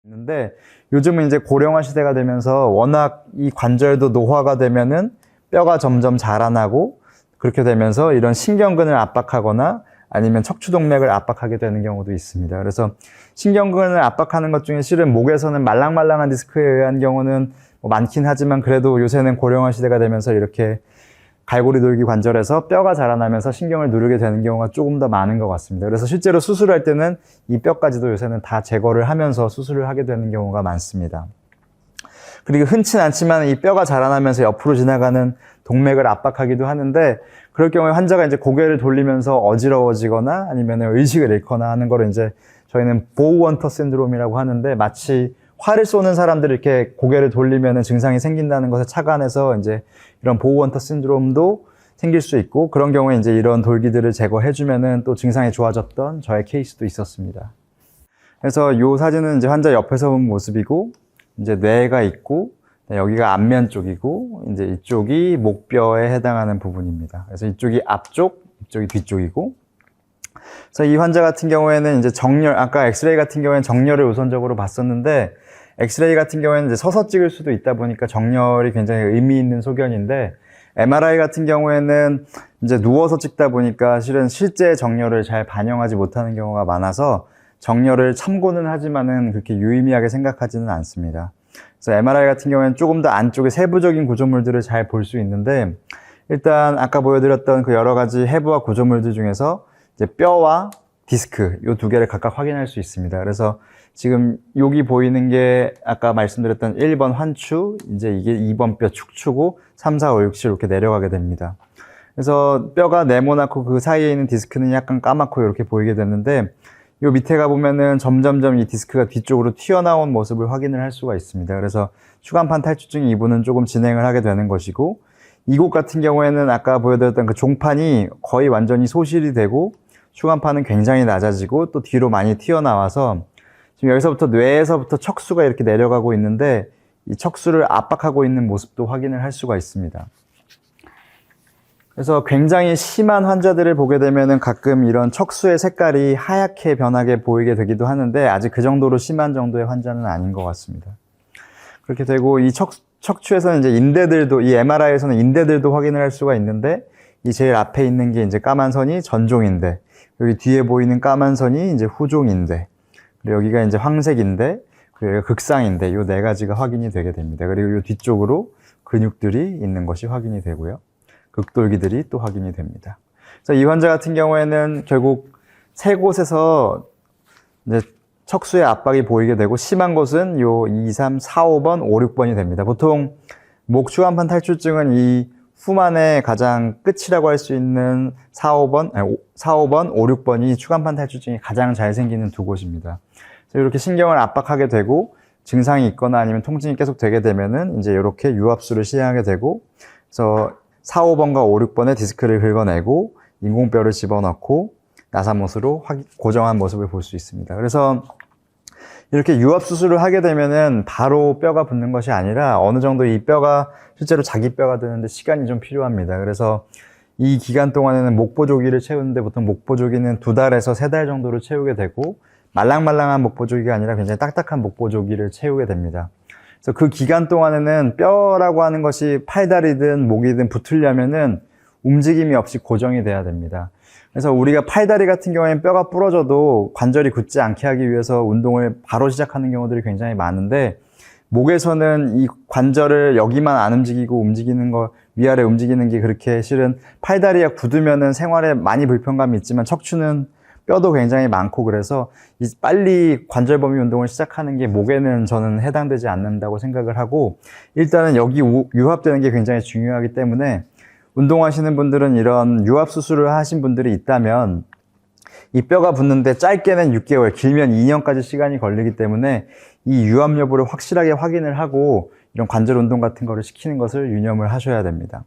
있는데 요즘은 이제 고령화 시대가 되면서 워낙 이 관절도 노화가 되면은 뼈가 점점 자라나고 그렇게 되면서 이런 신경근을 압박하거나 아니면 척추동맥을 압박하게 되는 경우도 있습니다. 그래서 신경근을 압박하는 것 중에 실은 목에서는 말랑말랑한 디스크에 의한 경우는 많긴 하지만 그래도 요새는 고령화 시대가 되면서 이렇게 갈고리돌기 관절에서 뼈가 자라나면서 신경을 누르게 되는 경우가 조금 더 많은 것 같습니다. 그래서 실제로 수술할 때는 이 뼈까지도 요새는 다 제거를 하면서 수술을 하게 되는 경우가 많습니다. 그리고 흔치는 않지만 이 뼈가 자라나면서 옆으로 지나가는 동맥을 압박하기도 하는데 그럴 경우에 환자가 이제 고개를 돌리면서 어지러워지거나 아니면 의식을 잃거나 하는 거를 이제 저희는 보우원터 신드롬이라고 하는데 마치 활을 쏘는 사람들이 이렇게 고개를 돌리면 증상이 생긴다는 것에 착안해서 이제 이런 보우원터 신드롬도 생길 수 있고 그런 경우에 이제 이런 돌기들을 제거해주면은 또 증상이 좋아졌던 저의 케이스도 있었습니다. 그래서 이 사진은 이제 환자 옆에서 본 모습이고 이제 뇌가 있고 여기가 안면 쪽이고 이제 이쪽이 목뼈에 해당하는 부분입니다. 그래서 이쪽이 앞쪽, 이쪽이 뒤쪽이고 그래서 이 환자 같은 경우에는 이제 정렬, 아까 엑스레이 같은 경우에는 정렬을 우선적으로 봤었는데 엑스레이 같은 경우에는 이제 서서 찍을 수도 있다 보니까 정렬이 굉장히 의미 있는 소견인데 MRI 같은 경우에는 이제 누워서 찍다 보니까 실은 실제 정렬을 잘 반영하지 못하는 경우가 많아서 정렬을 참고는 하지만은 그렇게 유의미하게 생각하지는 않습니다. 그래서 MRI 같은 경우에는 조금 더 안쪽에 세부적인 구조물들을 잘 볼 수 있는데 일단 아까 보여드렸던 그 여러 가지 해부와 구조물들 중에서 이제 뼈와 디스크 이 두 개를 각각 확인할 수 있습니다. 그래서 지금 여기 보이는 게 아까 말씀드렸던 1번 환추, 이제 이게 2번 뼈 축추고 3, 4, 5, 6, 7 이렇게 내려가게 됩니다. 그래서 뼈가 네모나고 그 사이에 있는 디스크는 약간 까맣고 이렇게 보이게 됐는데 요 밑에 가보면은 점점점 이 디스크가 뒤쪽으로 튀어나온 모습을 확인을 할 수가 있습니다. 그래서 추간판 탈출증 2부는 조금 진행을 하게 되는 것이고 이곳 같은 경우에는 아까 보여드렸던 그 종판이 거의 완전히 소실이 되고 추간판은 굉장히 낮아지고 또 뒤로 많이 튀어나와서 지금 여기서부터 뇌에서부터 척수가 이렇게 내려가고 있는데 이 척수를 압박하고 있는 모습도 확인을 할 수가 있습니다. 그래서 굉장히 심한 환자들을 보게 되면은 가끔 이런 척수의 색깔이 하얗게 변하게 보이게 되기도 하는데 아직 그 정도로 심한 정도의 환자는 아닌 것 같습니다. 그렇게 되고 이 척추에서는 이제 인대들도 이 MRI에서는 인대들도 확인을 할 수가 있는데 이 제일 앞에 있는 게 이제 까만 선이 전종인대, 여기 뒤에 보이는 까만 선이 이제 후종인대, 그리고 여기가 이제 황색인대, 그리고 여기가 극상인대, 이 네 가지가 확인이 되게 됩니다. 그리고 이 뒤쪽으로 근육들이 있는 것이 확인이 되고요. 극돌기들이 또 확인이 됩니다. 그래서 이 환자 같은 경우에는 결국 세 곳에서 이제 척수의 압박이 보이게 되고 심한 곳은 요 2, 3, 4, 5번, 5, 6번이 됩니다. 보통 목 추간판 탈출증은 이 후만의 가장 끝이라고 할 수 있는 4, 5번, 5, 6번이 추간판 탈출증이 가장 잘 생기는 두 곳입니다. 그래서 이렇게 신경을 압박하게 되고 증상이 있거나 아니면 통증이 계속 되게 되면은 이제 이렇게 유압수를 시행하게 되고 그래서 4, 5번과 5, 6번의 디스크를 긁어내고 인공뼈를 집어넣고 나사못으로 고정한 모습을 볼 수 있습니다. 그래서 이렇게 유압 수술을 하게 되면은 바로 뼈가 붙는 것이 아니라 어느 정도 이 뼈가 실제로 자기 뼈가 되는데 시간이 좀 필요합니다. 그래서 이 기간 동안에는 목보조기를 채우는데 보통 목보조기는 2달에서 3달 정도를 채우게 되고 말랑말랑한 목보조기가 아니라 굉장히 딱딱한 목보조기를 채우게 됩니다. 그래서 그 기간 동안에는 뼈라고 하는 것이 팔다리든 목이든 붙으려면은 움직임이 없이 고정이 돼야 됩니다. 그래서 우리가 팔다리 같은 경우에는 뼈가 부러져도 관절이 굳지 않게 하기 위해서 운동을 바로 시작하는 경우들이 굉장히 많은데 목에서는 이 관절을 여기만 안 움직이고 움직이는 거 위아래 움직이는 게 그렇게 실은 팔다리가 굳으면은 생활에 많이 불편감이 있지만 척추는 뼈도 굉장히 많고 그래서 빨리 관절 범위 운동을 시작하는 게 목에는 저는 해당되지 않는다고 생각을 하고 일단은 여기 유합되는 게 굉장히 중요하기 때문에 운동하시는 분들은 이런 유압 수술을 하신 분들이 있다면 이 뼈가 붙는데 짧게는 6개월, 길면 2년까지 시간이 걸리기 때문에 이 유압 여부를 확실하게 확인을 하고 이런 관절 운동 같은 거를 시키는 것을 유념을 하셔야 됩니다.